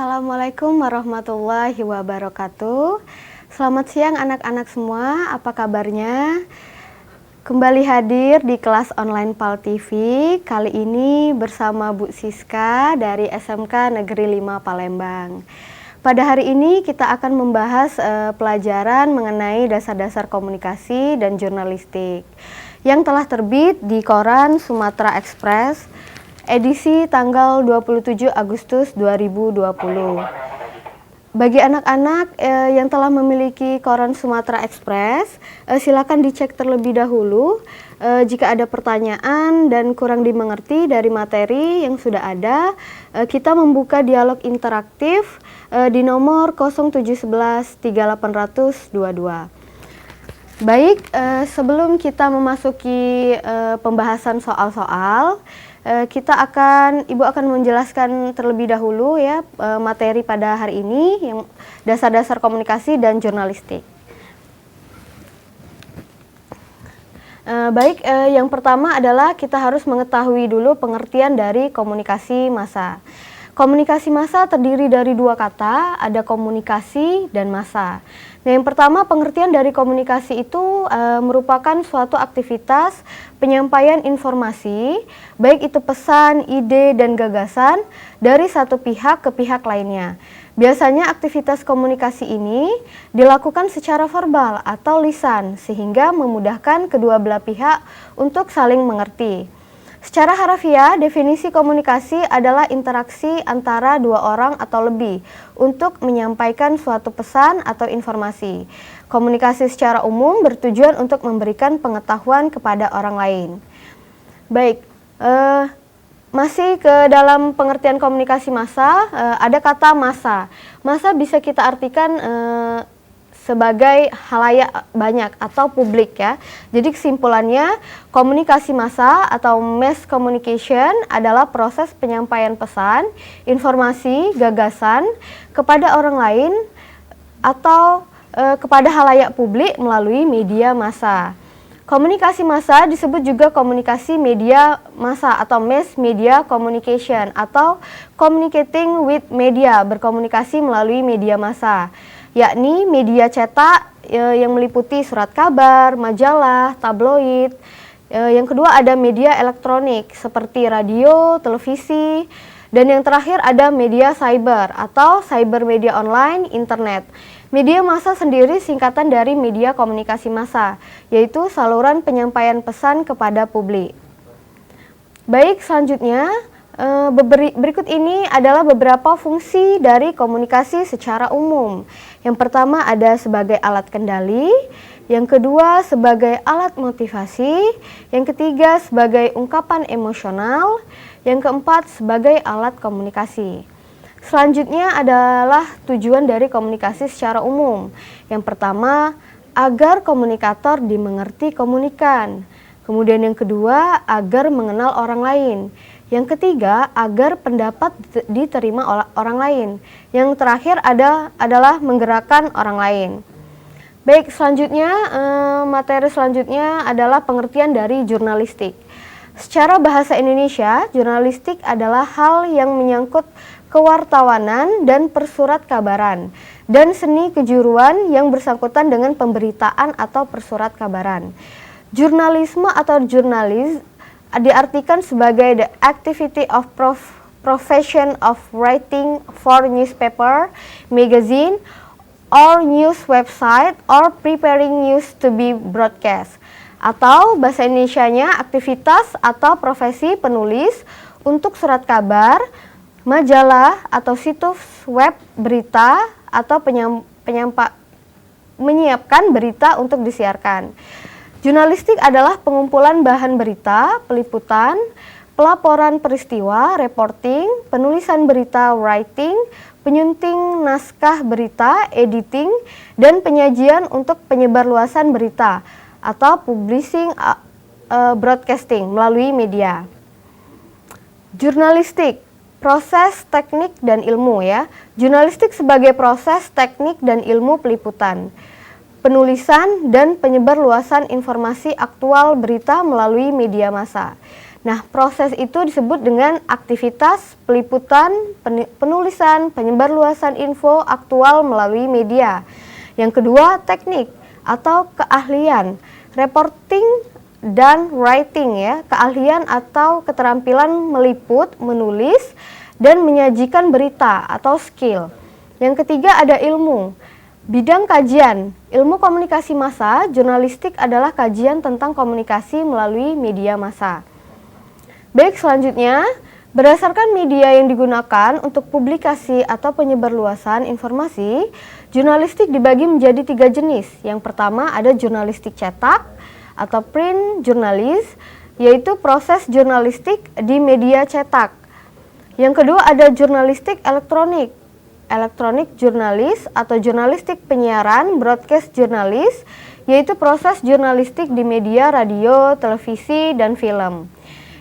Assalamualaikum warahmatullahi wabarakatuh. Selamat siang anak-anak semua, apa kabarnya? Kembali hadir di kelas online PAL TV, kali ini bersama Bu Siska dari SMK Negeri 5 Palembang. Pada hari ini kita akan membahas pelajaran mengenai dasar-dasar komunikasi dan jurnalistik yang telah terbit di koran Sumatera Express edisi tanggal 27 Agustus 2020. Bagi anak-anak yang telah memiliki koran Sumatera Express, silakan dicek terlebih dahulu jika ada pertanyaan dan kurang dimengerti dari materi yang sudah ada. Kita membuka dialog interaktif di nomor 0711 3822. Baik, sebelum kita memasuki pembahasan soal-soal, Ibu akan menjelaskan terlebih dahulu ya materi pada hari ini yang dasar-dasar komunikasi dan jurnalistik. Yang pertama adalah kita harus mengetahui dulu pengertian dari komunikasi massa. Komunikasi massa terdiri dari dua kata, ada komunikasi dan massa. Nah, yang pertama, pengertian dari komunikasi itu merupakan suatu aktivitas penyampaian informasi, baik itu pesan, ide, dan gagasan dari satu pihak ke pihak lainnya. Biasanya aktivitas komunikasi ini dilakukan secara verbal atau lisan, sehingga memudahkan kedua belah pihak untuk saling mengerti. Secara harafiah, definisi komunikasi adalah interaksi antara dua orang atau lebih untuk menyampaikan suatu pesan atau informasi. Komunikasi secara umum bertujuan untuk memberikan pengetahuan kepada orang lain. Baik, masih ke dalam pengertian komunikasi massa, ada kata massa. Massa bisa kita artikan sebagai halayak banyak atau publik ya. Jadi kesimpulannya, komunikasi massa atau mass communication adalah proses penyampaian pesan, informasi, gagasan kepada orang lain atau kepada halayak publik melalui media massa. Komunikasi massa disebut juga komunikasi media massa atau mass media communication atau communicating with media, berkomunikasi melalui media massa, yakni media cetak yang meliputi surat kabar, majalah, tabloid. Yang kedua ada media elektronik seperti radio, televisi, dan yang terakhir ada media cyber atau cyber media online, internet. Media massa sendiri singkatan dari media komunikasi massa, yaitu saluran penyampaian pesan kepada publik. Baik, selanjutnya berikut ini adalah beberapa fungsi dari komunikasi secara umum. Yang pertama ada sebagai alat kendali, yang kedua sebagai alat motivasi, yang ketiga sebagai ungkapan emosional, yang keempat sebagai alat komunikasi. Selanjutnya adalah tujuan dari komunikasi secara umum. Yang pertama, agar komunikator dimengerti komunikan. Kemudian yang kedua, agar mengenal orang lain. Yang ketiga, agar pendapat diterima oleh orang lain. Yang terakhir adalah menggerakkan orang lain. Baik, selanjutnya materi selanjutnya adalah pengertian dari jurnalistik. Secara bahasa Indonesia, jurnalistik adalah hal yang menyangkut kewartawanan dan persurat kabaran dan seni kejuruan yang bersangkutan dengan pemberitaan atau persurat kabaran. Jurnalisme atau jurnalis diartikan sebagai the activity of profession of writing for newspaper, magazine, or news website, or preparing news to be broadcast. Atau bahasa Indonesianya aktivitas atau profesi penulis untuk surat kabar, majalah atau situs web berita atau menyiapkan berita untuk disiarkan. Jurnalistik adalah pengumpulan bahan berita, peliputan, pelaporan peristiwa, reporting, penulisan berita, writing, penyunting naskah berita, editing, dan penyajian untuk penyebarluasan berita atau publishing broadcasting melalui media. Jurnalistik, proses, teknik, dan ilmu ya. Jurnalistik sebagai proses, teknik, dan ilmu peliputan, penulisan, dan penyebarluasan informasi aktual berita melalui media massa. Nah, proses itu disebut dengan aktivitas peliputan, penulisan, penyebarluasan info aktual melalui media. Yang kedua, teknik atau keahlian, reporting dan writing ya, keahlian atau keterampilan meliput, menulis, dan menyajikan berita atau skill. Yang ketiga ada ilmu, bidang kajian, ilmu komunikasi massa, jurnalistik adalah kajian tentang komunikasi melalui media massa. Baik, selanjutnya, berdasarkan media yang digunakan untuk publikasi atau penyebarluasan informasi, jurnalistik dibagi menjadi 3 jenis. Yang pertama ada jurnalistik cetak atau print journalist, yaitu proses jurnalistik di media cetak. Yang kedua ada jurnalistik elektronik, electronic journalist atau jurnalistik penyiaran, broadcast journalist, yaitu proses jurnalistik di media radio, televisi, dan film.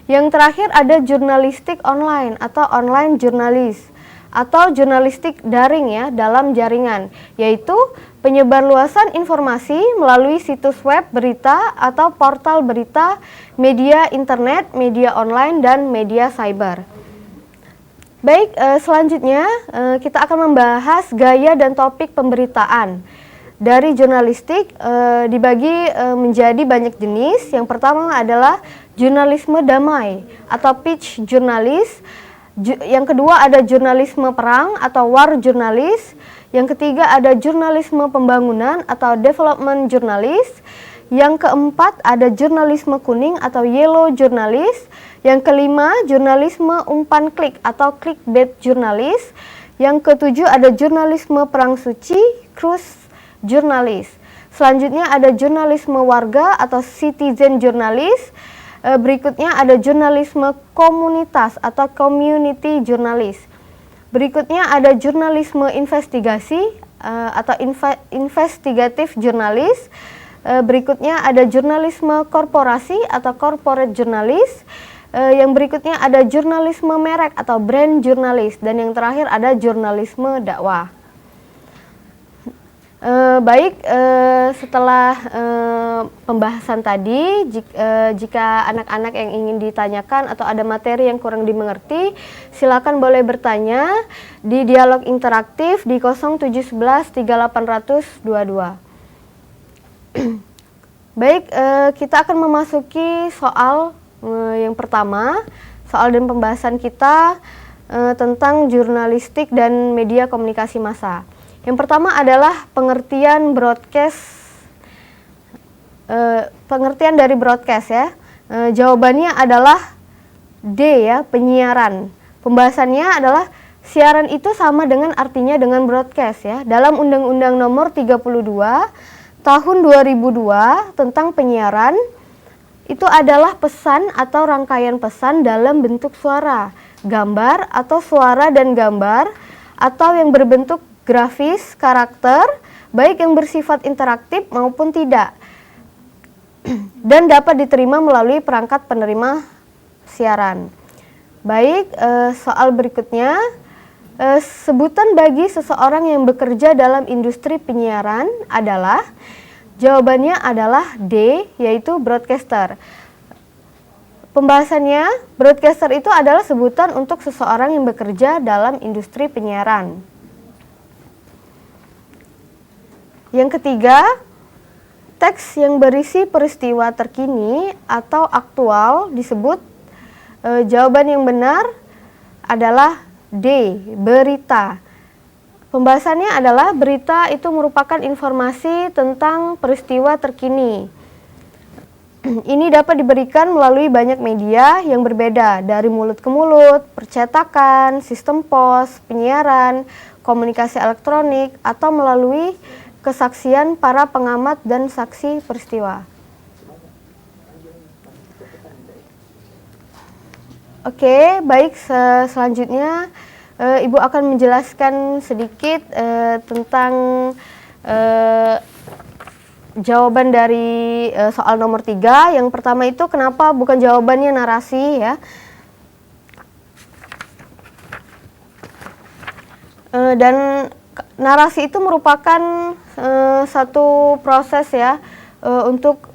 Yang terakhir ada jurnalistik online atau online journalist atau jurnalistik daring ya, dalam jaringan, yaitu penyebarluasan informasi melalui situs web berita atau portal berita, media internet, media online, dan media cyber. Baik, selanjutnya kita akan membahas gaya dan topik pemberitaan. Dari jurnalistik dibagi menjadi banyak jenis. Yang pertama adalah jurnalisme damai atau peace journalist. Yang kedua ada jurnalisme perang atau war journalist. Yang ketiga ada jurnalisme pembangunan atau development journalist. Yang keempat ada jurnalisme kuning atau yellow journalist. Yang kelima jurnalisme umpan klik atau clickbait journalist. Yang ketujuh ada jurnalisme perang suci, cruise jurnalis. Selanjutnya ada jurnalisme warga atau citizen journalist. Berikutnya ada jurnalisme komunitas atau community journalist. Berikutnya ada jurnalisme investigasi atau investigative journalist. Berikutnya ada jurnalisme korporasi atau corporate journalist. Yang berikutnya ada jurnalisme merek atau brand journalist. Dan yang terakhir ada jurnalisme dakwah. Baik, setelah pembahasan tadi, jika anak-anak yang ingin ditanyakan atau ada materi yang kurang dimengerti, silakan boleh bertanya di dialog interaktif di 0711 3822. Baik, kita akan memasuki soal yang pertama, soal dan pembahasan kita tentang jurnalistik dan media komunikasi massa. Yang pertama adalah pengertian broadcast, pengertian dari broadcast ya. Jawabannya adalah D ya, penyiaran. Pembahasannya adalah siaran itu sama dengan artinya dengan broadcast ya. Dalam Undang-Undang Nomor 32 Tahun 2002 tentang penyiaran, itu adalah pesan atau rangkaian pesan dalam bentuk suara, gambar atau suara dan gambar, atau yang berbentuk grafis, karakter, baik yang bersifat interaktif maupun tidak, dan dapat diterima melalui perangkat penerima siaran. Baik, soal berikutnya, sebutan bagi seseorang yang bekerja dalam industri penyiaran adalah, jawabannya adalah D, yaitu broadcaster. Pembahasannya, broadcaster itu adalah sebutan untuk seseorang yang bekerja dalam industri penyiaran. Yang ketiga, teks yang berisi peristiwa terkini atau aktual disebut, jawaban yang benar adalah D, berita. Pembahasannya adalah berita itu merupakan informasi tentang peristiwa terkini. Ini dapat diberikan melalui banyak media yang berbeda, dari mulut ke mulut, percetakan, sistem pos, penyiaran, komunikasi elektronik, atau melalui kesaksian para pengamat dan saksi peristiwa. Oke, baik, selanjutnya Ibu akan menjelaskan sedikit tentang jawaban dari soal nomor 3. Yang pertama itu kenapa bukan jawabannya narasi ya. Dan narasi itu merupakan satu proses ya untuk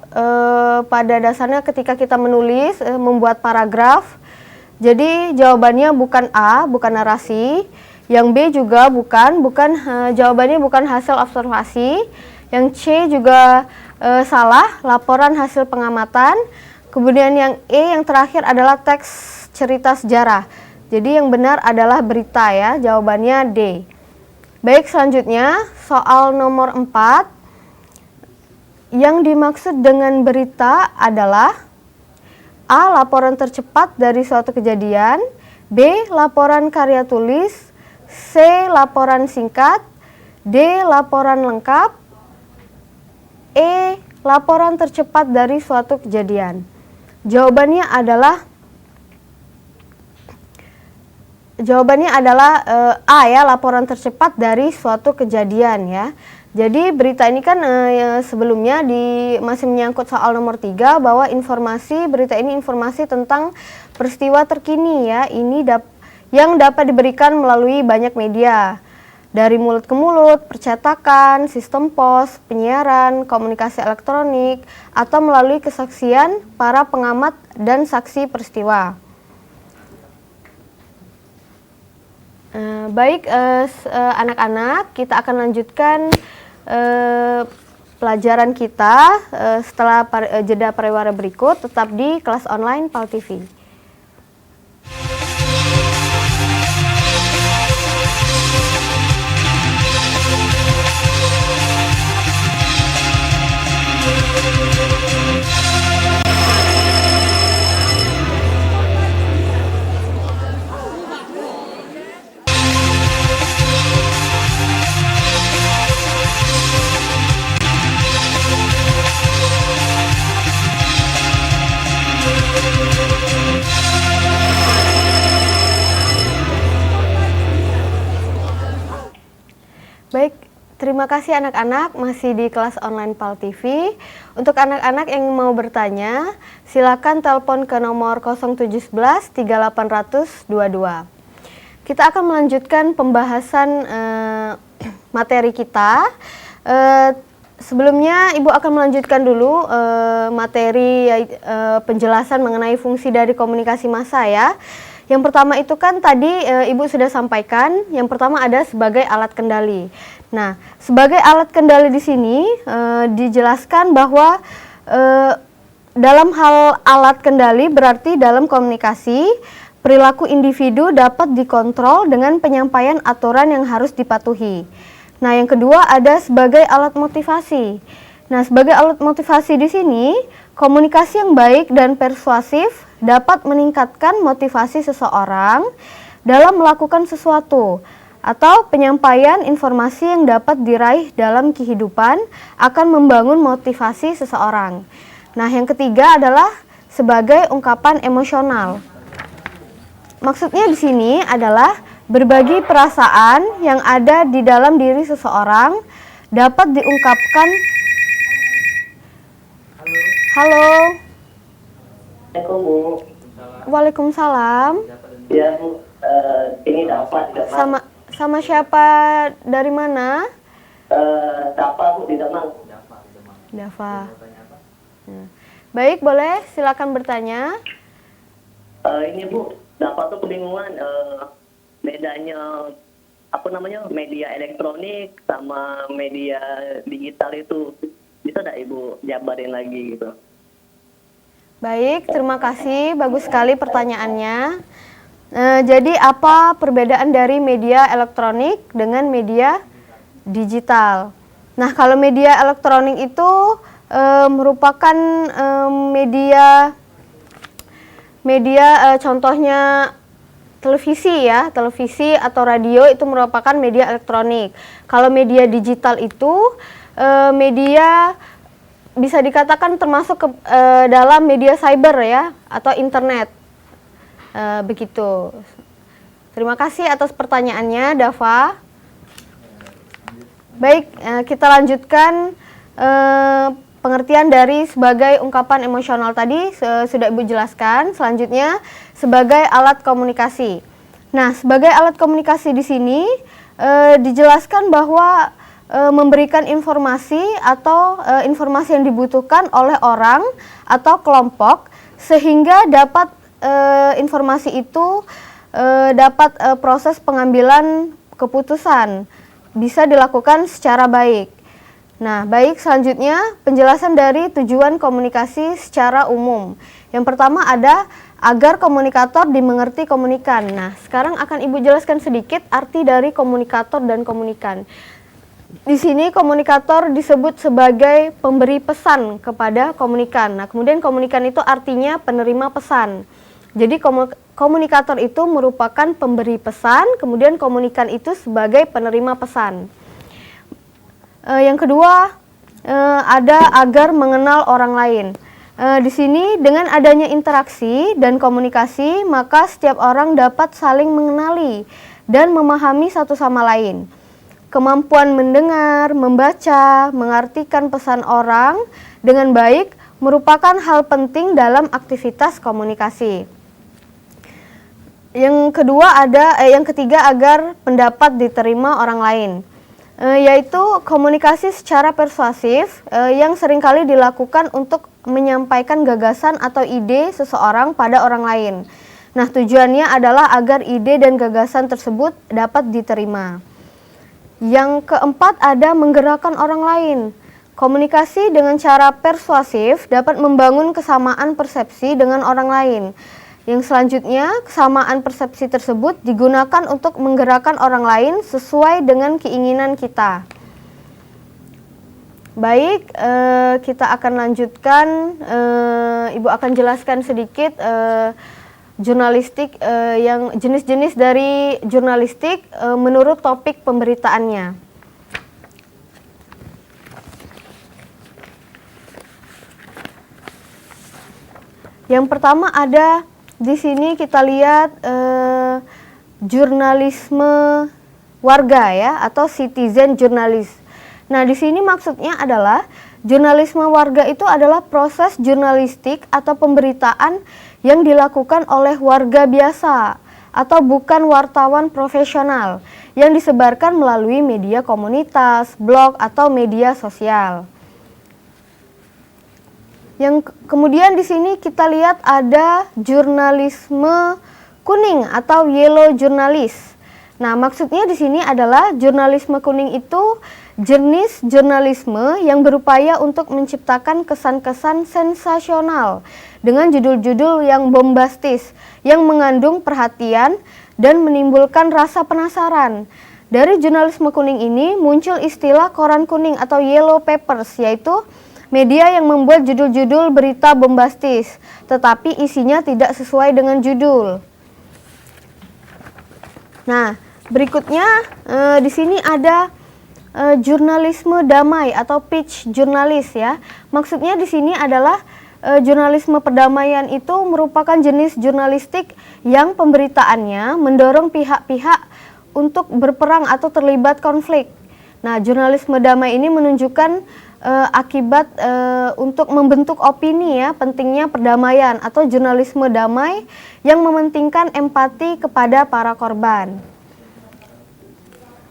pada dasarnya ketika kita menulis, membuat paragraf. Jadi jawabannya bukan A, bukan narasi. Yang B juga bukan jawabannya bukan hasil observasi. Yang C juga salah, laporan hasil pengamatan. Kemudian yang E yang terakhir adalah teks cerita sejarah. Jadi yang benar adalah berita ya, jawabannya D. Baik, selanjutnya soal nomor 4. Yang dimaksud dengan berita adalah A. Laporan tercepat dari suatu kejadian, B. Laporan karya tulis, C. Laporan singkat, D. Laporan lengkap, E. Laporan tercepat dari suatu kejadian. Jawabannya adalah A ya, laporan tercepat dari suatu kejadian ya. Jadi berita ini kan sebelumnya masih menyangkut soal nomor 3 bahwa berita ini informasi tentang peristiwa terkini ya. Ini yang dapat diberikan melalui banyak media. Dari mulut ke mulut, percetakan, sistem pos, penyiaran, komunikasi elektronik, atau melalui kesaksian para pengamat dan saksi peristiwa. Baik, anak-anak, kita akan lanjutkan pelajaran kita setelah jeda pariwara berikut. Tetap di kelas online PAL TV. Baik, terima kasih anak-anak masih di kelas online PAL TV. Untuk anak-anak yang mau bertanya, silakan telepon ke nomor 0711 3800 22. Kita akan melanjutkan pembahasan materi kita. Sebelumnya Ibu akan melanjutkan dulu materi penjelasan mengenai fungsi dari komunikasi massa ya. Yang pertama itu kan tadi Ibu sudah sampaikan, yang pertama ada sebagai alat kendali. Nah, sebagai alat kendali di sini dijelaskan bahwa dalam hal alat kendali berarti dalam komunikasi, perilaku individu dapat dikontrol dengan penyampaian aturan yang harus dipatuhi. Nah, yang kedua ada sebagai alat motivasi. Nah, sebagai alat motivasi di sini, komunikasi yang baik dan persuasif dapat meningkatkan motivasi seseorang dalam melakukan sesuatu atau penyampaian informasi yang dapat diraih dalam kehidupan akan membangun motivasi seseorang. Nah, yang ketiga adalah sebagai ungkapan emosional. Maksudnya di sini adalah berbagi perasaan yang ada di dalam diri seseorang dapat diungkapkan. Halo. Assalamualaikum, Bu. Waalaikumsalam. Ya, Bu. Ini dapat. Sama siapa, dari mana? Dapat, Bu, di Demang. Dava. Baik, boleh silakan bertanya. Ini, Bu, dapat tuh kebingungan bedanya media elektronik sama media digital itu. Bisa nggak Ibu jabarin lagi gitu? Baik, terima kasih. Bagus sekali pertanyaannya. Jadi apa perbedaan dari media elektronik dengan media digital? Nah, kalau media elektronik itu merupakan media contohnya televisi ya, televisi atau radio itu merupakan media elektronik. Kalau media digital itu media bisa dikatakan termasuk dalam media cyber ya, atau internet. Begitu. Terima kasih atas pertanyaannya, Dava. Baik, kita lanjutkan pengertian dari sebagai ungkapan emosional tadi sudah Ibu jelaskan. Selanjutnya sebagai alat komunikasi. Nah, sebagai alat komunikasi di sini dijelaskan bahwa memberikan informasi atau informasi yang dibutuhkan oleh orang atau kelompok sehingga dapat informasi itu dapat proses pengambilan keputusan bisa dilakukan secara baik. Nah, baik, selanjutnya penjelasan dari tujuan komunikasi secara umum. Yang pertama ada agar komunikator dimengerti komunikan. Nah, sekarang akan Ibu jelaskan sedikit arti dari komunikator dan komunikan. Di sini komunikator disebut sebagai pemberi pesan kepada komunikan. Nah, kemudian komunikan itu artinya penerima pesan. Jadi komunikator itu merupakan pemberi pesan, kemudian komunikan itu sebagai penerima pesan. Yang kedua, ada agar mengenal orang lain. Di sini dengan adanya interaksi dan komunikasi, maka setiap orang dapat saling mengenali dan memahami satu sama lain. Kemampuan mendengar, membaca, mengartikan pesan orang dengan baik merupakan hal penting dalam aktivitas komunikasi. Yang ketiga agar pendapat diterima orang lain. Yaitu komunikasi secara persuasif yang seringkali dilakukan untuk menyampaikan gagasan atau ide seseorang pada orang lain. Nah, tujuannya adalah agar ide dan gagasan tersebut dapat diterima. Yang keempat ada menggerakkan orang lain. Komunikasi dengan cara persuasif dapat membangun kesamaan persepsi dengan orang lain. Yang selanjutnya, kesamaan persepsi tersebut digunakan untuk menggerakkan orang lain sesuai dengan keinginan kita. Baik, kita akan lanjutkan. Ibu akan jelaskan sedikit jurnalistik, yang jenis-jenis dari jurnalistik menurut topik pemberitaannya. Yang pertama ada di sini kita lihat jurnalisme warga ya, atau citizen journalist. Nah, di sini maksudnya adalah jurnalisme warga itu adalah proses jurnalistik atau pemberitaan yang dilakukan oleh warga biasa atau bukan wartawan profesional yang disebarkan melalui media komunitas, blog atau media sosial. Yang kemudian di sini kita lihat ada jurnalisme kuning atau yellow journalist. Nah, maksudnya di sini adalah jurnalisme kuning itu jenis jurnalisme yang berupaya untuk menciptakan kesan-kesan sensasional dengan judul-judul yang bombastis, yang mengandung perhatian dan menimbulkan rasa penasaran. Dari jurnalisme kuning ini muncul istilah koran kuning atau yellow papers, yaitu media yang membuat judul-judul berita bombastis, tetapi isinya tidak sesuai dengan judul. Nah, berikutnya di sini ada jurnalisme damai atau peace journalist ya. Maksudnya di sini adalah jurnalisme perdamaian itu merupakan jenis jurnalistik yang pemberitaannya mendorong pihak-pihak untuk berperang atau terlibat konflik. Nah, jurnalisme damai ini menunjukkan akibat untuk membentuk opini ya, pentingnya perdamaian atau jurnalisme damai yang mementingkan empati kepada para korban.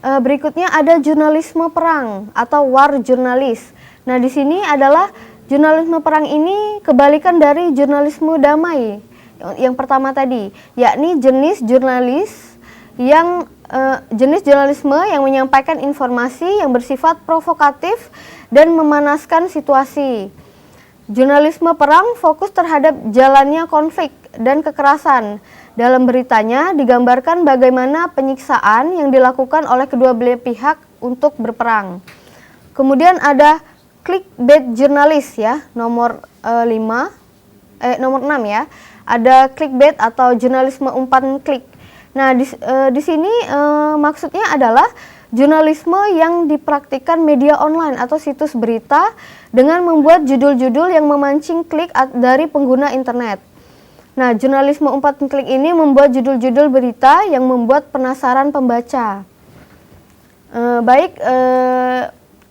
Berikutnya ada jurnalisme perang atau war journalist. Nah, di sini adalah jurnalisme perang ini kebalikan dari jurnalisme damai yang pertama tadi, yakni jenis jurnalisme yang menyampaikan informasi yang bersifat provokatif dan memanaskan situasi. Jurnalisme perang fokus terhadap jalannya konflik dan kekerasan. Dalam beritanya digambarkan bagaimana penyiksaan yang dilakukan oleh kedua belah pihak untuk berperang. Kemudian ada clickbait jurnalis ya, nomor 6 ya. Ada clickbait atau jurnalisme umpan klik. Nah, di sini maksudnya adalah jurnalisme yang dipraktikkan media online atau situs berita dengan membuat judul-judul yang memancing klik dari pengguna internet. Nah, jurnalisme umpan klik ini membuat judul-judul berita yang membuat penasaran pembaca.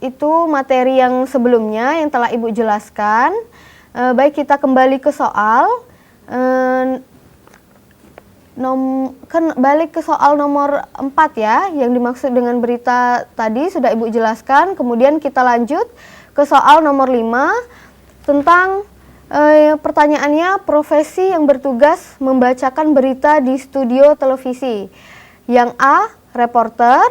Itu materi yang sebelumnya yang telah Ibu jelaskan. Baik, kita kembali ke soal. balik ke soal nomor 4 ya, yang dimaksud dengan berita tadi sudah Ibu jelaskan. Kemudian kita lanjut ke soal nomor 5 tentang pertanyaannya, profesi yang bertugas membacakan berita di studio televisi. Yang A, reporter,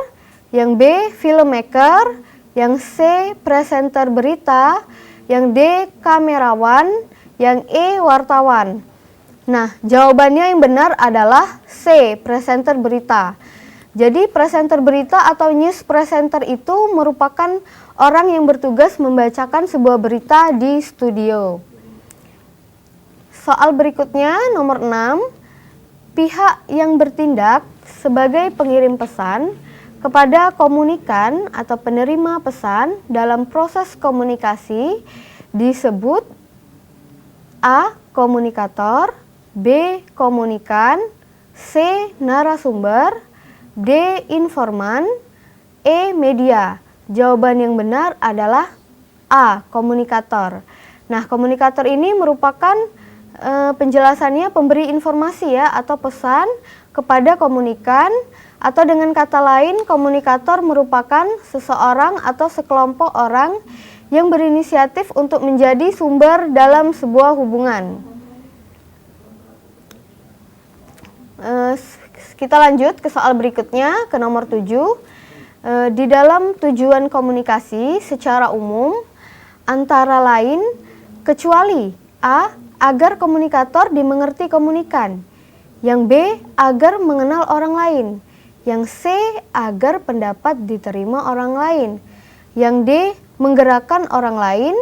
yang B, filmmaker, yang C, presenter berita, yang D, kamerawan, yang E, wartawan. Nah, jawabannya yang benar adalah C, presenter berita. Jadi presenter berita atau news presenter itu merupakan orang yang bertugas membacakan sebuah berita di studio. Soal berikutnya nomor 6, pihak yang bertindak sebagai pengirim pesan kepada komunikan atau penerima pesan dalam proses komunikasi disebut A, komunikator, B, komunikan, C, narasumber, D, informan, E, media. Jawaban yang benar adalah A, komunikator. Nah, komunikator ini merupakan penjelasannya pemberi informasi ya atau pesan kepada komunikan, atau dengan kata lain komunikator merupakan seseorang atau sekelompok orang yang berinisiatif untuk menjadi sumber dalam sebuah hubungan. Kita lanjut ke soal berikutnya, ke nomor 7. Di dalam tujuan komunikasi secara umum antara lain kecuali A, agar komunikator dimengerti komunikan, yang B, agar mengenal orang lain, yang C, agar pendapat diterima orang lain, yang D, menggerakkan orang lain,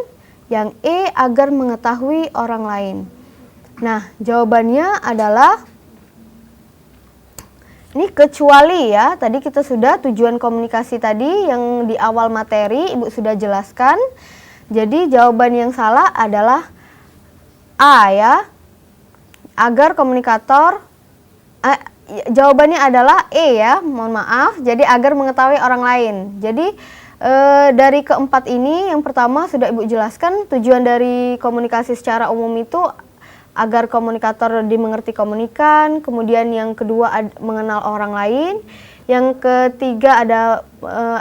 yang E, agar mengetahui orang lain. Nah, jawabannya adalah ini kecuali ya. Tadi kita sudah tujuan komunikasi tadi yang di awal materi Ibu sudah jelaskan. Jadi jawaban yang salah adalah A ya, agar komunikator, jawabannya adalah E ya, mohon maaf, jadi agar mengetahui orang lain. Jadi dari keempat ini, yang pertama sudah Ibu jelaskan, tujuan dari komunikasi secara umum itu agar komunikator dimengerti komunikan, kemudian yang kedua mengenal orang lain, yang ketiga ada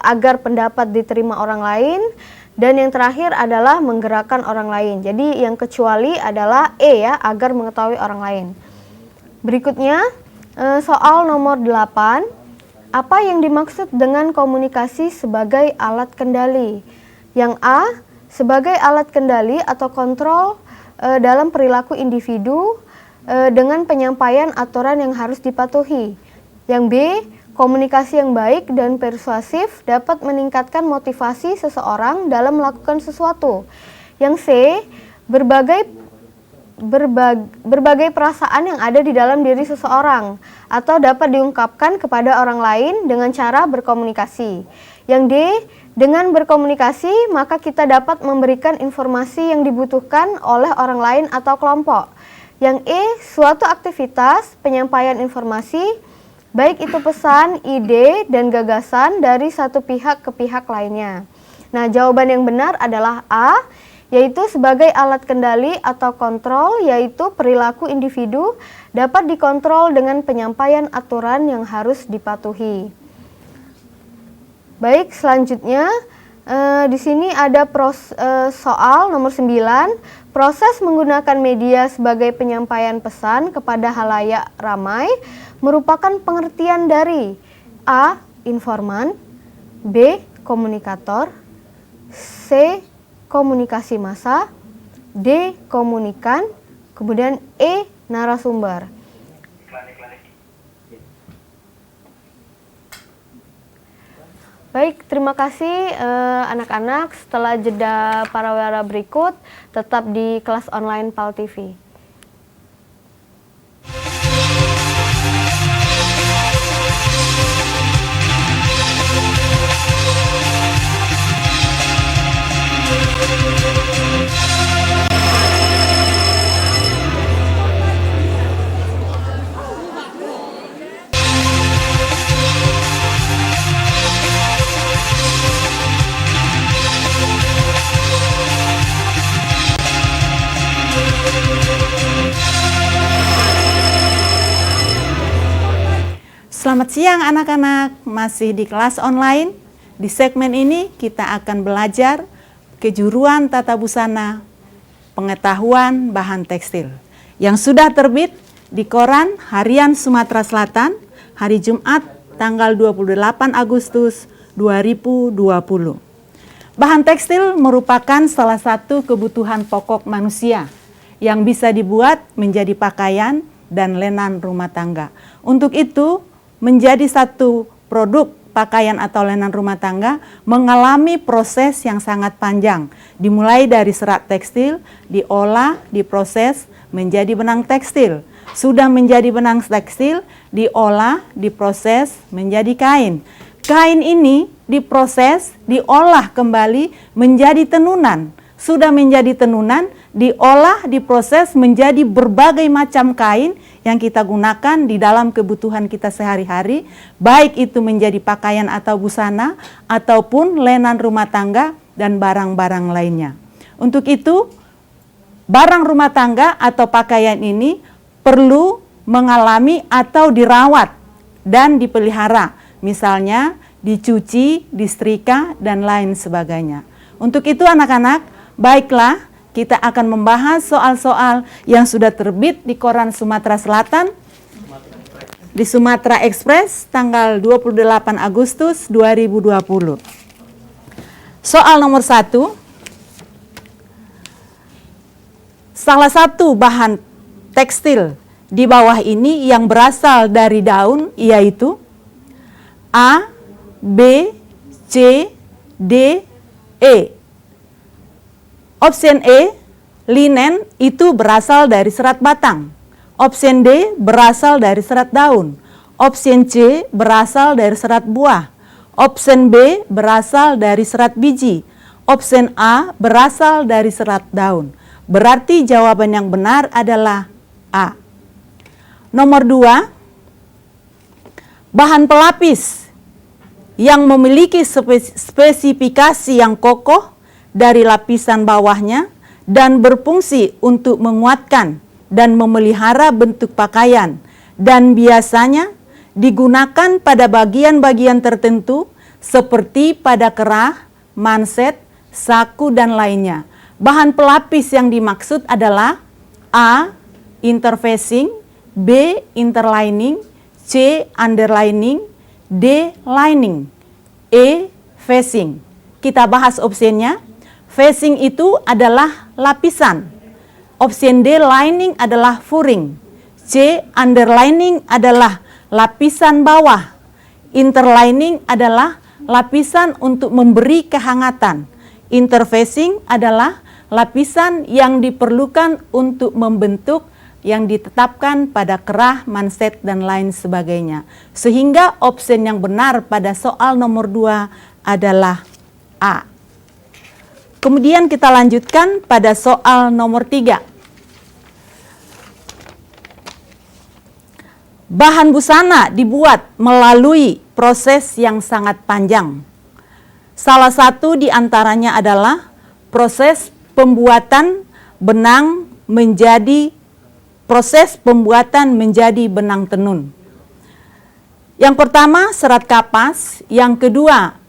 agar pendapat diterima orang lain, dan yang terakhir adalah menggerakkan orang lain. Jadi yang kecuali adalah E ya, agar mengetahui orang lain. Berikutnya soal nomor 8. Apa yang dimaksud dengan komunikasi sebagai alat kendali? Yang A, sebagai alat kendali atau kontrol dalam perilaku individu dengan penyampaian aturan yang harus dipatuhi. Yang B, komunikasi yang baik dan persuasif dapat meningkatkan motivasi seseorang dalam melakukan sesuatu. Yang C, berbagai perasaan yang ada di dalam diri seseorang atau dapat diungkapkan kepada orang lain dengan cara berkomunikasi. Yang D, dengan berkomunikasi maka kita dapat memberikan informasi yang dibutuhkan oleh orang lain atau kelompok. Yang E, suatu aktivitas penyampaian informasi, baik itu pesan, ide, dan gagasan dari satu pihak ke pihak lainnya. Nah, jawaban yang benar adalah A, yaitu sebagai alat kendali atau kontrol, yaitu perilaku individu dapat dikontrol dengan penyampaian aturan yang harus dipatuhi. Baik, selanjutnya di sini ada soal nomor 9. Proses menggunakan media sebagai penyampaian pesan kepada halayak ramai merupakan pengertian dari A, informan, B, komunikator, C, komunikasi massa, D, komunikan, kemudian E, narasumber. Baik, terima kasih anak-anak. Setelah jeda parawara berikut, tetap di kelas online PAL TV. Selamat siang anak-anak, masih di kelas online. Di segmen ini kita akan belajar kejuruan tata busana pengetahuan bahan tekstil yang sudah terbit di Koran Harian Sumatera Selatan hari Jumat tanggal 28 Agustus 2020. Bahan tekstil merupakan salah satu kebutuhan pokok manusia yang bisa dibuat menjadi pakaian dan lenan rumah tangga. Untuk itu, menjadi satu produk pakaian atau lenan rumah tangga mengalami proses yang sangat panjang. Dimulai dari serat tekstil, diolah, diproses menjadi benang tekstil. Sudah menjadi benang tekstil, diolah, diproses menjadi kain. Kain ini diproses, diolah kembali menjadi tenunan. Sudah menjadi tenunan, diolah, diproses menjadi berbagai macam kain yang kita gunakan di dalam kebutuhan kita sehari-hari, baik itu menjadi pakaian atau busana, ataupun lenan rumah tangga dan barang-barang lainnya. Untuk itu, barang rumah tangga atau pakaian ini perlu mengalami atau dirawat dan dipelihara, misalnya dicuci, disetrika, dan lain sebagainya. Untuk itu anak-anak, baiklah, kita akan membahas soal-soal yang sudah terbit di Koran Sumatera Selatan, di Sumatera Express, tanggal 28 Agustus 2020. Soal nomor 1, salah satu bahan tekstil di bawah ini yang berasal dari daun yaitu A, B, C, D, E. Option E, linen itu berasal dari serat batang. Option D, berasal dari serat daun. Option C, berasal dari serat buah. Option B, berasal dari serat biji. Option A, berasal dari serat daun. Berarti jawaban yang benar adalah A. Nomor 2, bahan pelapis yang memiliki spesifikasi yang kokoh dari lapisan bawahnya dan berfungsi untuk menguatkan dan memelihara bentuk pakaian dan biasanya digunakan pada bagian-bagian tertentu seperti pada kerah, manset, saku, dan lainnya. Bahan pelapis yang dimaksud adalah A. Interfacing, B. Interlining, C. Underlining, D. Lining, E. Facing. Kita bahas opsinya. Facing itu adalah lapisan. Option D, lining adalah furing. C, underlining adalah lapisan bawah. Interlining adalah lapisan untuk memberi kehangatan. Interfacing adalah lapisan yang diperlukan untuk membentuk yang ditetapkan pada kerah, manset, dan lain sebagainya. Sehingga option yang benar pada soal nomor 2 adalah A. Kemudian kita lanjutkan pada soal nomor 3. Bahan busana dibuat melalui proses yang sangat panjang. Salah satu di antaranya adalah proses pembuatan benang menjadi benang tenun. Yang pertama serat kapas, yang kedua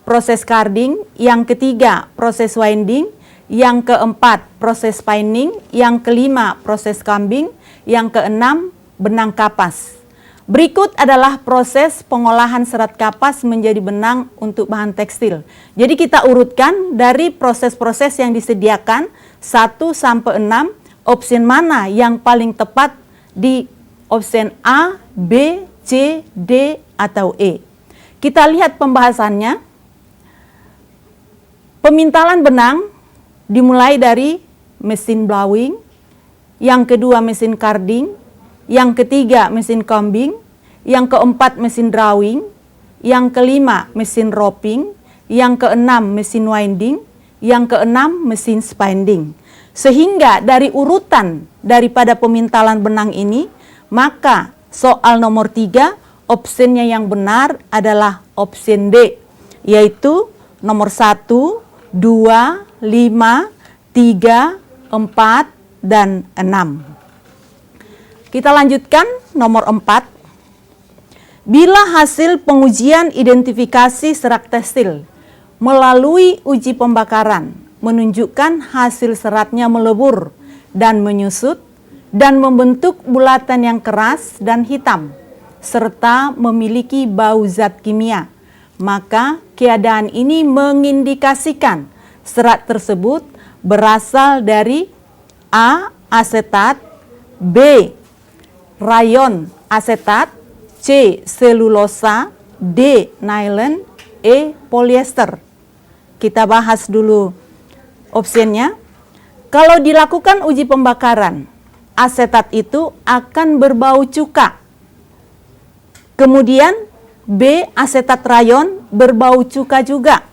proses carding, yang ketiga proses winding, yang keempat proses spinning, yang kelima proses combing, yang keenam benang kapas. Berikut adalah proses pengolahan serat kapas menjadi benang untuk bahan tekstil. Jadi kita urutkan dari proses-proses yang disediakan 1 sampai 6, opsi mana yang paling tepat di opsi A, B, C, D, atau E. Kita lihat pembahasannya. Pemintalan benang dimulai dari mesin blowing, yang kedua mesin carding, yang ketiga mesin combing, yang keempat mesin drawing, yang kelima mesin roping, yang keenam mesin winding, yang keenam mesin spinding. Sehingga dari urutan daripada pemintalan benang ini, maka soal nomor 3 opsinya yang benar adalah opsi D, yaitu nomor 1, 2, 5, 3, 4, dan 6. Kita lanjutkan nomor 4. Bila hasil pengujian identifikasi serat tekstil melalui uji pembakaran menunjukkan hasil seratnya melebur dan menyusut dan membentuk bulatan yang keras dan hitam serta memiliki bau zat kimia, maka keadaan ini mengindikasikan serat tersebut berasal dari A. asetat, B. rayon asetat, C. selulosa, D. nilon, E. polyester. Kita bahas dulu opsinya. Kalau dilakukan uji pembakaran, asetat itu akan berbau cuka. Kemudian B. asetat rayon berbau cuka juga.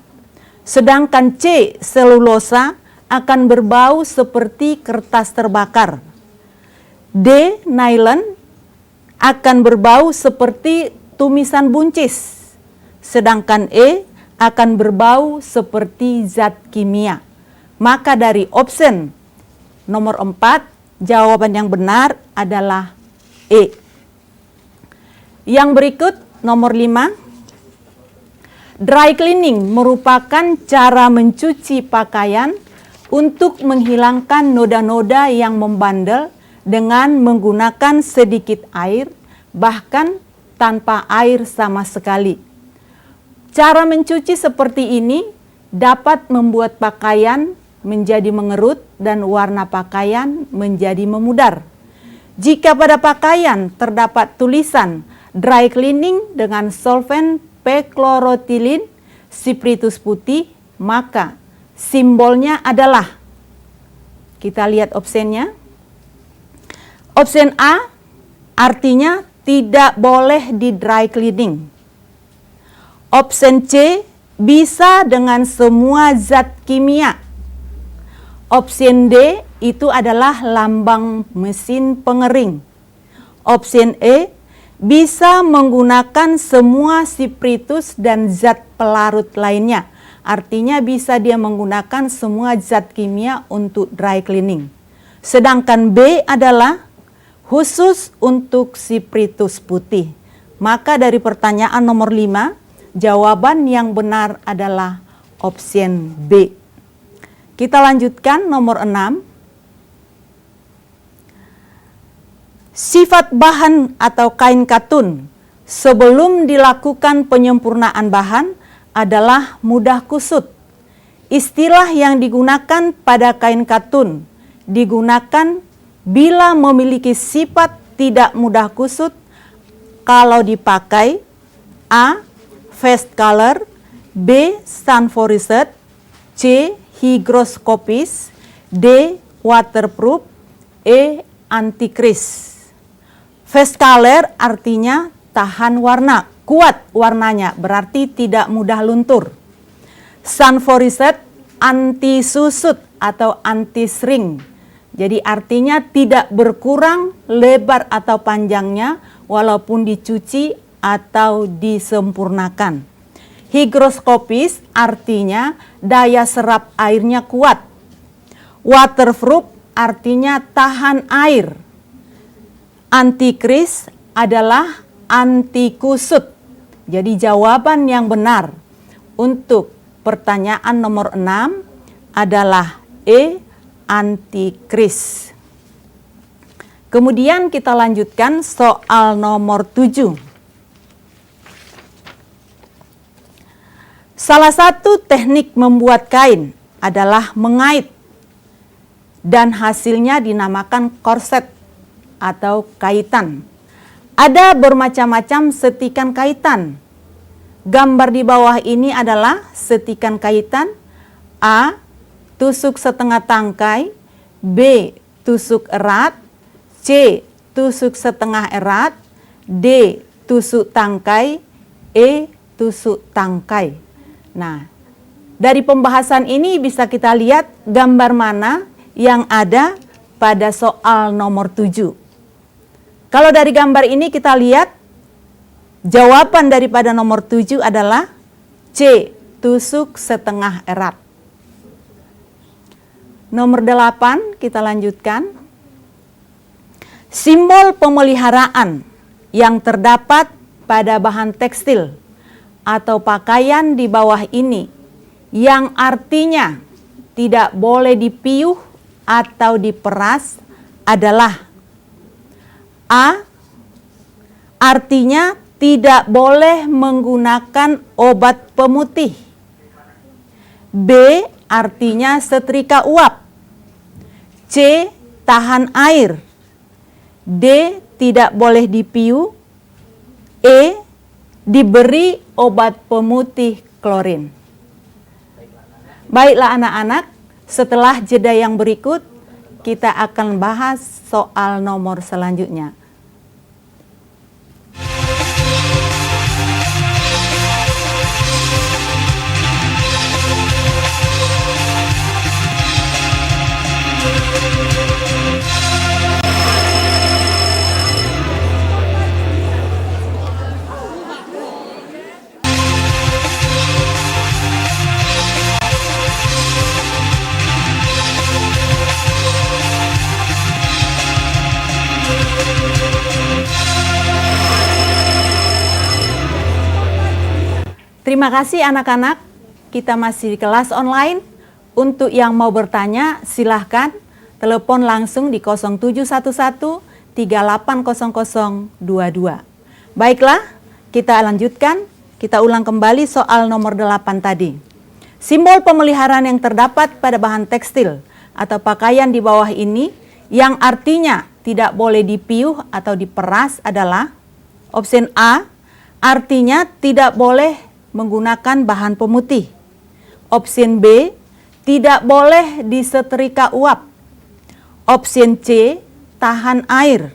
Sedangkan C. selulosa akan berbau seperti kertas terbakar. D. nilon akan berbau seperti tumisan buncis. Sedangkan E akan berbau seperti zat kimia. Maka dari opsi nomor 4, jawaban yang benar adalah E. Yang berikut nomor 5. Dry cleaning merupakan cara mencuci pakaian untuk menghilangkan noda-noda yang membandel dengan menggunakan sedikit air, bahkan tanpa air sama sekali. Cara mencuci seperti ini dapat membuat pakaian menjadi mengerut dan warna pakaian menjadi memudar. Jika pada pakaian terdapat tulisan dry cleaning dengan solvent pechlorotilin spiritus putih, maka simbolnya adalah, kita lihat opsinya. Opsi A artinya tidak boleh di dry cleaning. Opsi C bisa dengan semua zat kimia. Opsi D itu adalah lambang mesin pengering. Opsi E bisa menggunakan semua spiritus dan zat pelarut lainnya. Artinya bisa dia menggunakan semua zat kimia untuk dry cleaning. Sedangkan B adalah khusus untuk spiritus putih. Maka dari pertanyaan nomor 5, jawaban yang benar adalah opsi B. Kita lanjutkan nomor 6. Sifat bahan atau kain katun sebelum dilakukan penyempurnaan bahan adalah mudah kusut. Istilah yang digunakan pada kain katun digunakan bila memiliki sifat tidak mudah kusut kalau dipakai A. fast color, B. sunfluorescent, C. hygroscopis, D. waterproof, E. anti-crease. Fast color artinya tahan warna, kuat warnanya, berarti tidak mudah luntur. Sunfluorescent anti susut atau anti shrink. Jadi artinya tidak berkurang lebar atau panjangnya walaupun dicuci atau disempurnakan. Hygroscopis artinya daya serap airnya kuat. Waterproof artinya tahan air. Anti-crease adalah anti kusut. Jadi jawaban yang benar untuk pertanyaan nomor 6 adalah E. anti-crease. Kemudian kita lanjutkan soal nomor 7. Salah satu teknik membuat kain adalah mengait dan hasilnya dinamakan korset atau kaitan. Ada bermacam-macam setikan kaitan. Gambar di bawah ini adalah setikan kaitan. A. tusuk setengah tangkai, B. tusuk erat, C. tusuk setengah erat, D. tusuk tangkai, E. tusuk tangkai. Nah, dari pembahasan ini bisa kita lihat gambar mana yang ada pada soal nomor 7. Kalau dari gambar ini kita lihat jawaban daripada nomor 7 adalah C. tusuk setengah erat. Nomor 8 kita lanjutkan. Simbol pemeliharaan yang terdapat pada bahan tekstil atau pakaian di bawah ini yang artinya tidak boleh dipiuh atau diperas adalah A. Artinya tidak boleh menggunakan obat pemutih. B. Artinya setrika uap. C. Tahan air. D. Tidak boleh dipiu. E. Diberi obat pemutih klorin. Baiklah anak-anak, setelah jeda yang berikut, kita akan bahas soal nomor selanjutnya. Terima kasih anak-anak, kita masih di kelas online. Untuk yang mau bertanya, silahkan telepon langsung di 0711 380022. Baiklah, kita lanjutkan, kita ulang kembali soal nomor 8 tadi. Simbol pemeliharaan yang terdapat pada bahan tekstil atau pakaian di bawah ini yang artinya tidak boleh dipiuh atau diperas adalah option A, artinya tidak boleh menggunakan bahan pemutih. Option B, tidak boleh disetrika uap. Option C, tahan air.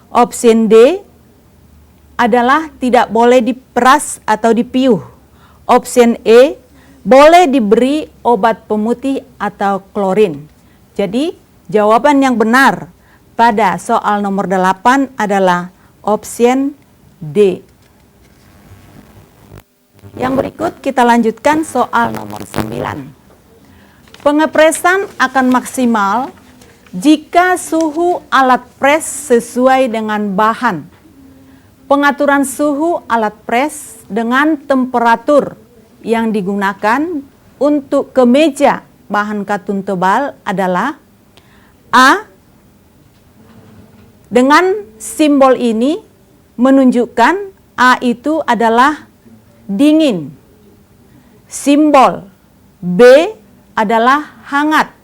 Option D adalah tidak boleh diperas atau dipiuh. Option E, boleh diberi obat pemutih atau klorin. Jadi, jawaban yang benar pada soal nomor 8 adalah option D. Yang berikut kita lanjutkan soal nomor 9. Pengepresan akan maksimal jika suhu alat pres sesuai dengan bahan. Pengaturan suhu alat pres dengan temperatur yang digunakan untuk kemeja bahan katun tebal adalah A. Dengan simbol ini menunjukkan A itu adalah dingin. Simbol B adalah hangat.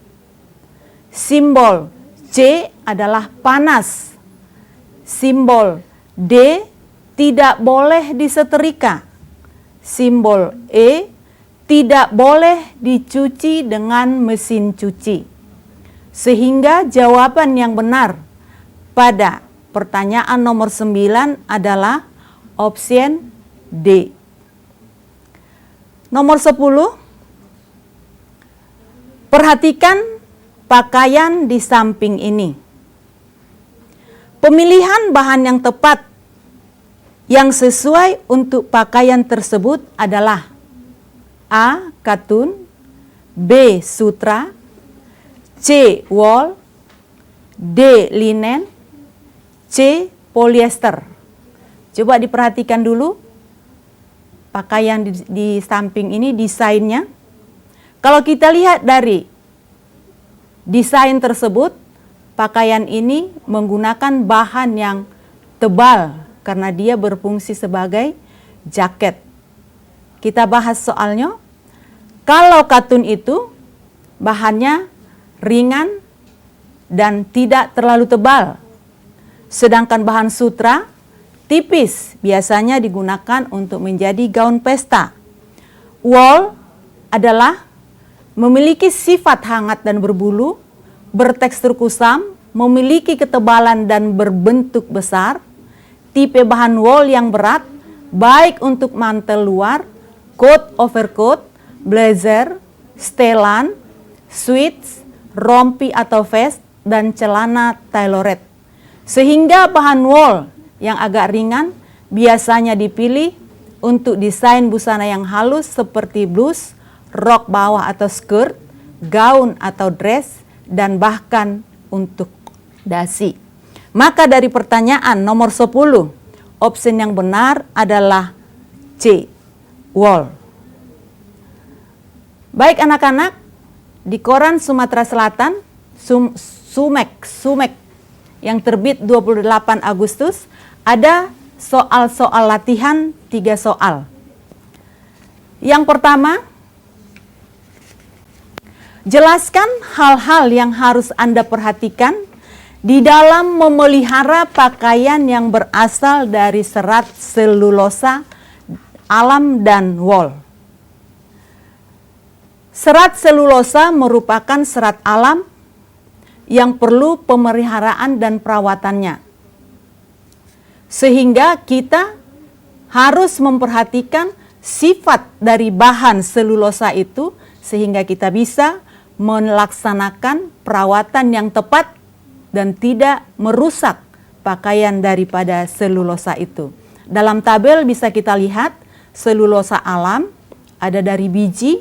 Simbol C adalah panas. Simbol D tidak boleh disetrika. Simbol E tidak boleh dicuci dengan mesin cuci. Sehingga jawaban yang benar pada pertanyaan nomor 9 adalah option D. Nomor 10, perhatikan pakaian di samping ini. Pemilihan bahan yang tepat yang sesuai untuk pakaian tersebut adalah A. Katun, B. Sutra, C. Wool, D. Linen, C. Polyester. Coba diperhatikan dulu pakaian di samping ini desainnya. Kalau kita lihat dari desain tersebut, pakaian ini menggunakan bahan yang tebal karena dia berfungsi sebagai jaket. Kita bahas soalnya. Kalau katun itu bahannya ringan dan tidak terlalu tebal. Sedangkan bahan sutra tipis, biasanya digunakan untuk menjadi gaun pesta. Wool adalah memiliki sifat hangat dan berbulu, bertekstur kusam, memiliki ketebalan dan berbentuk besar. Tipe bahan wool yang berat, baik untuk mantel luar, coat overcoat, blazer, setelan, sweats, rompi atau vest, dan celana tailored. Sehingga bahan wool yang agak ringan biasanya dipilih untuk desain busana yang halus seperti blus, rok bawah atau skirt, gaun atau dress, dan bahkan untuk dasi. Maka dari pertanyaan nomor 10, Opsi yang benar adalah C, wall. Baik anak-anak, di koran Sumatera Selatan, Sumek yang terbit 28 Agustus, ada soal-soal latihan 3 soal. Yang pertama, jelaskan hal-hal yang harus Anda perhatikan di dalam memelihara pakaian yang berasal dari serat selulosa, alam, dan wol. Serat selulosa merupakan serat alam yang perlu pemeliharaan dan perawatannya. Sehingga kita harus memperhatikan sifat dari bahan selulosa itu sehingga kita bisa melaksanakan perawatan yang tepat dan tidak merusak pakaian daripada selulosa itu. Dalam tabel bisa kita lihat selulosa alam ada dari biji,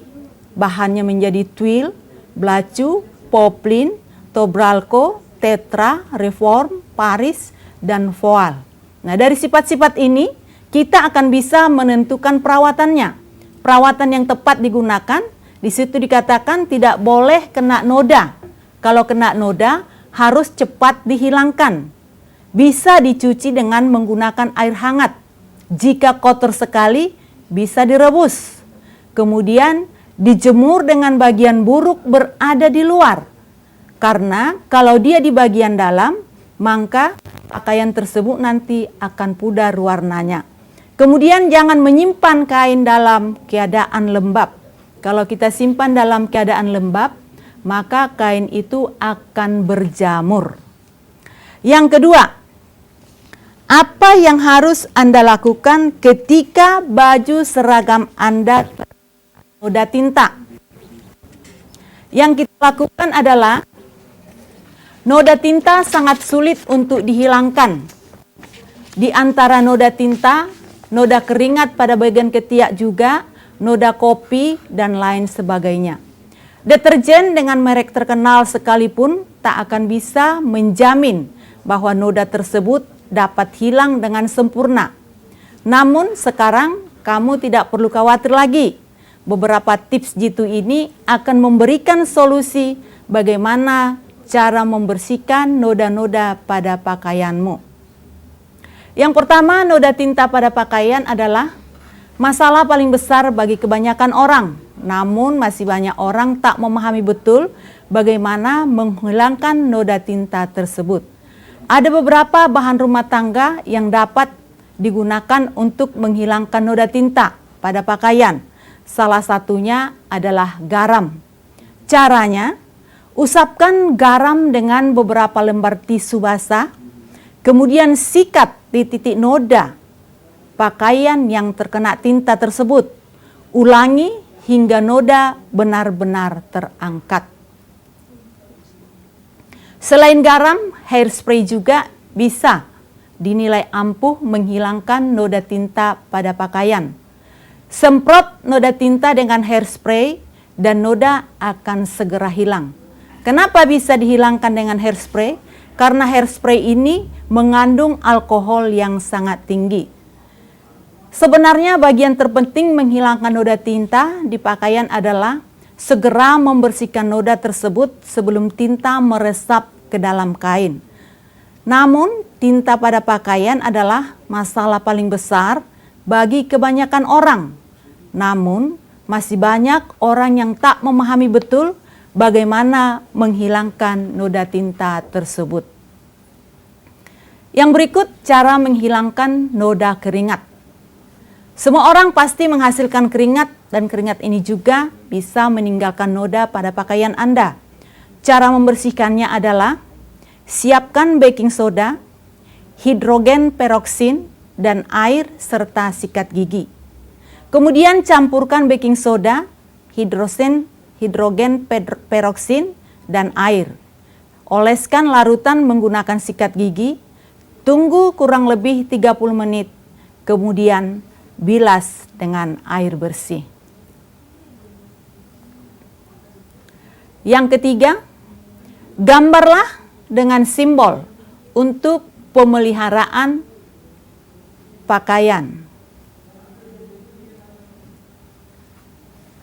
bahannya menjadi twill, belacu, poplin, tobralco, tetra, reform, paris, dan voal. Nah, dari sifat-sifat ini kita akan bisa menentukan perawatannya. Perawatan yang tepat digunakan, di situ dikatakan tidak boleh kena noda. Kalau kena noda harus cepat dihilangkan. Bisa dicuci dengan menggunakan air hangat. Jika kotor sekali bisa direbus. Kemudian dijemur dengan bagian buruk berada di luar. Karena kalau dia di bagian dalam, maka pakaian tersebut nanti akan pudar warnanya. Kemudian jangan menyimpan kain dalam keadaan lembab. Kalau kita simpan dalam keadaan lembab, maka kain itu akan berjamur. Yang kedua, apa yang harus Anda lakukan ketika baju seragam Anda noda tinta? Yang kita lakukan adalah noda tinta sangat sulit untuk dihilangkan. Di antara noda tinta, noda keringat pada bagian ketiak juga, noda kopi, dan lain sebagainya. Deterjen dengan merek terkenal sekalipun tak akan bisa menjamin bahwa noda tersebut dapat hilang dengan sempurna. Namun sekarang kamu tidak perlu khawatir lagi. Beberapa tips jitu ini akan memberikan solusi bagaimana cara membersihkan noda-noda pada pakaianmu. Yang pertama, noda tinta pada pakaian adalah masalah paling besar bagi kebanyakan orang. Namun masih banyak orang tak memahami betul bagaimana menghilangkan noda tinta tersebut. Ada beberapa bahan rumah tangga yang dapat digunakan untuk menghilangkan noda tinta pada pakaian. Salah satunya adalah garam. Caranya, usapkan garam dengan beberapa lembar tisu basah, kemudian sikat di titik noda pakaian yang terkena tinta tersebut. Ulangi hingga noda benar-benar terangkat. Selain garam, hairspray juga bisa dinilai ampuh menghilangkan noda tinta pada pakaian. Semprot noda tinta dengan hairspray dan noda akan segera hilang. Kenapa bisa dihilangkan dengan hairspray? Karena hairspray ini mengandung alkohol yang sangat tinggi. Sebenarnya bagian terpenting menghilangkan noda tinta di pakaian adalah segera membersihkan noda tersebut sebelum tinta meresap ke dalam kain. Namun, tinta pada pakaian adalah masalah paling besar bagi kebanyakan orang. Namun, masih banyak orang yang tak memahami betul bagaimana menghilangkan noda tinta tersebut. Yang berikut cara menghilangkan noda keringat. Semua orang pasti menghasilkan keringat dan keringat ini juga bisa meninggalkan noda pada pakaian Anda. Cara membersihkannya adalah siapkan baking soda, hidrogen peroksin, dan air serta sikat gigi. Kemudian campurkan baking soda, hidrogen peroksin, dan air. Oleskan larutan menggunakan sikat gigi, tunggu kurang lebih 30 menit, kemudian bilas dengan air bersih. Yang ketiga, gambarlah dengan simbol untuk pemeliharaan pakaian.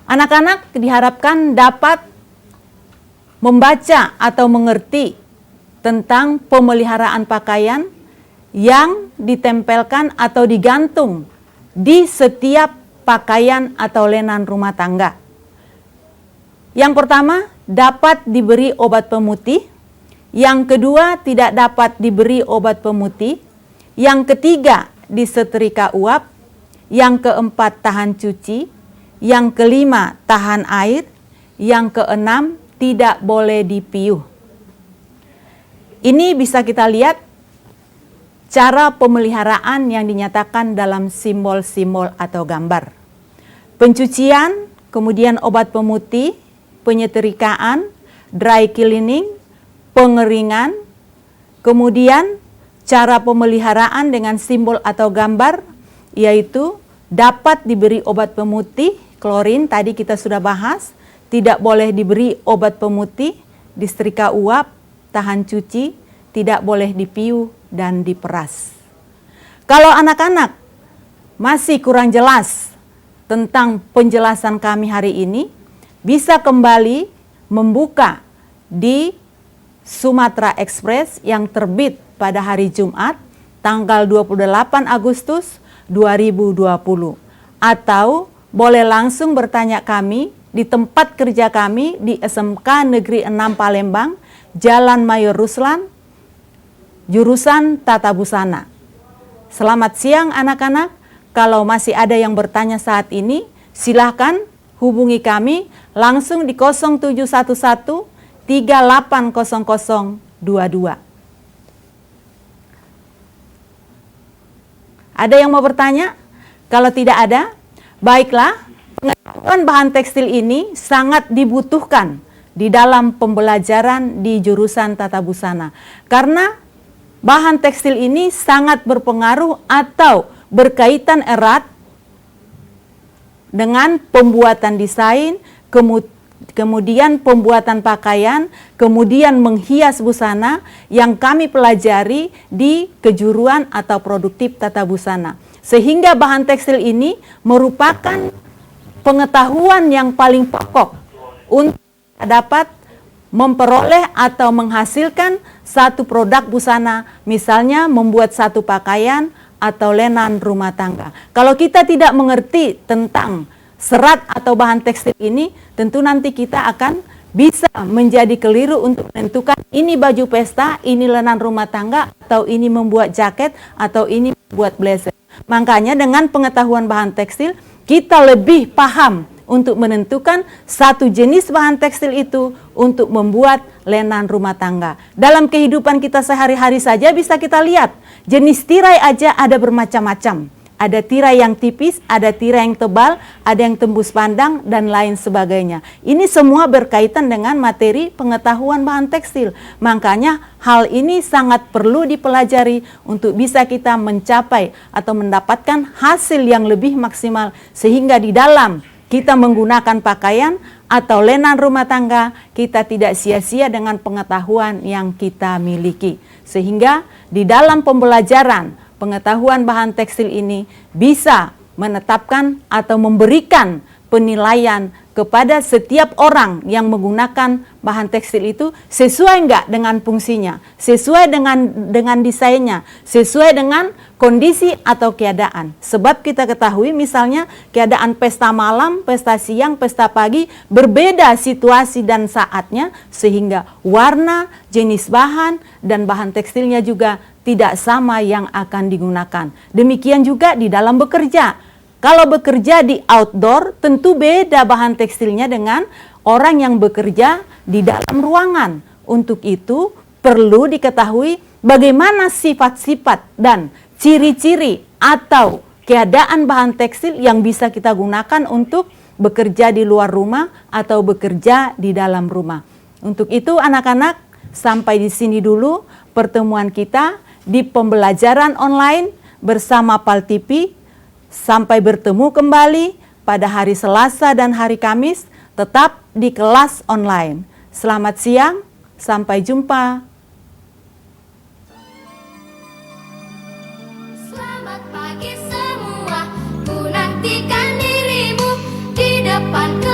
Anak-anak diharapkan dapat membaca atau mengerti tentang pemeliharaan pakaian yang ditempelkan atau digantung di setiap pakaian atau lenan rumah tangga. Yang pertama, dapat diberi obat pemutih. Yang kedua, tidak dapat diberi obat pemutih. Yang ketiga, disetrika uap. Yang keempat, tahan cuci. Yang kelima, tahan air. Yang keenam, tidak boleh dipiuh. Ini bisa kita lihat cara pemeliharaan yang dinyatakan dalam simbol-simbol atau gambar. Pencucian, kemudian obat pemutih, penyetrikaan, dry cleaning, pengeringan, kemudian cara pemeliharaan dengan simbol atau gambar, yaitu dapat diberi obat pemutih, klorin tadi kita sudah bahas, tidak boleh diberi obat pemutih, disetrika uap, tahan cuci, tidak boleh dipiuh dan diperas. Kalau anak-anak masih kurang jelas tentang penjelasan kami hari ini, bisa kembali membuka di Sumatera Express yang terbit pada hari Jumat tanggal 28 Agustus 2020, atau boleh langsung bertanya kami di tempat kerja kami di SMK Negeri 6 Palembang, Jalan Mayor Ruslan, jurusan Tata Busana. Selamat siang anak-anak. Kalau masih ada yang bertanya saat ini, silahkan hubungi kami langsung di 0711 380022. Ada yang mau bertanya? Kalau tidak ada, baiklah. Pengetahuan bahan tekstil ini sangat dibutuhkan di dalam pembelajaran di jurusan Tata Busana. Karena bahan tekstil ini sangat berpengaruh atau berkaitan erat dengan pembuatan desain, kemudian pembuatan pakaian, kemudian menghias busana yang kami pelajari di kejuruan atau produktif Tata Busana. Sehingga bahan tekstil ini merupakan pengetahuan yang paling pokok untuk dapat memperoleh atau menghasilkan satu produk busana, misalnya membuat satu pakaian atau lenan rumah tangga. Kalau kita tidak mengerti tentang serat atau bahan tekstil ini, tentu nanti kita akan bisa menjadi keliru untuk menentukan ini baju pesta, ini lenan rumah tangga, atau ini membuat jaket, atau ini membuat blazer. Makanya dengan pengetahuan bahan tekstil, kita lebih paham untuk menentukan satu jenis bahan tekstil itu untuk membuat lenan rumah tangga. Dalam kehidupan kita sehari-hari saja bisa kita lihat, jenis tirai aja ada bermacam-macam. Ada tirai yang tipis, ada tirai yang tebal, ada yang tembus pandang, dan lain sebagainya. Ini semua berkaitan dengan materi pengetahuan bahan tekstil. Makanya hal ini sangat perlu dipelajari untuk bisa kita mencapai atau mendapatkan hasil yang lebih maksimal. Sehingga di dalam kita menggunakan pakaian atau lenan rumah tangga, kita tidak sia-sia dengan pengetahuan yang kita miliki. Sehingga di dalam pembelajaran pengetahuan bahan tekstil ini bisa menetapkan atau memberikan penilaian kepada setiap orang yang menggunakan bahan tekstil itu sesuai enggak dengan fungsinya, sesuai dengan desainnya, sesuai dengan kondisi atau keadaan. Sebab kita ketahui misalnya keadaan pesta malam, pesta siang, pesta pagi berbeda situasi dan saatnya, sehingga warna, jenis bahan, dan bahan tekstilnya juga tidak sama yang akan digunakan. Demikian juga di dalam bekerja. Kalau bekerja di outdoor, tentu beda bahan tekstilnya dengan orang yang bekerja di dalam ruangan. Untuk itu, perlu diketahui bagaimana sifat-sifat dan ciri-ciri atau keadaan bahan tekstil yang bisa kita gunakan untuk bekerja di luar rumah atau bekerja di dalam rumah. Untuk itu, anak-anak, sampai di sini dulu pertemuan kita di pembelajaran online bersama PAL-TV. Sampai bertemu kembali pada hari Selasa dan hari Kamis, tetap di kelas online. Selamat siang, sampai jumpa. Selamat pagi. buktikan dirimu di depan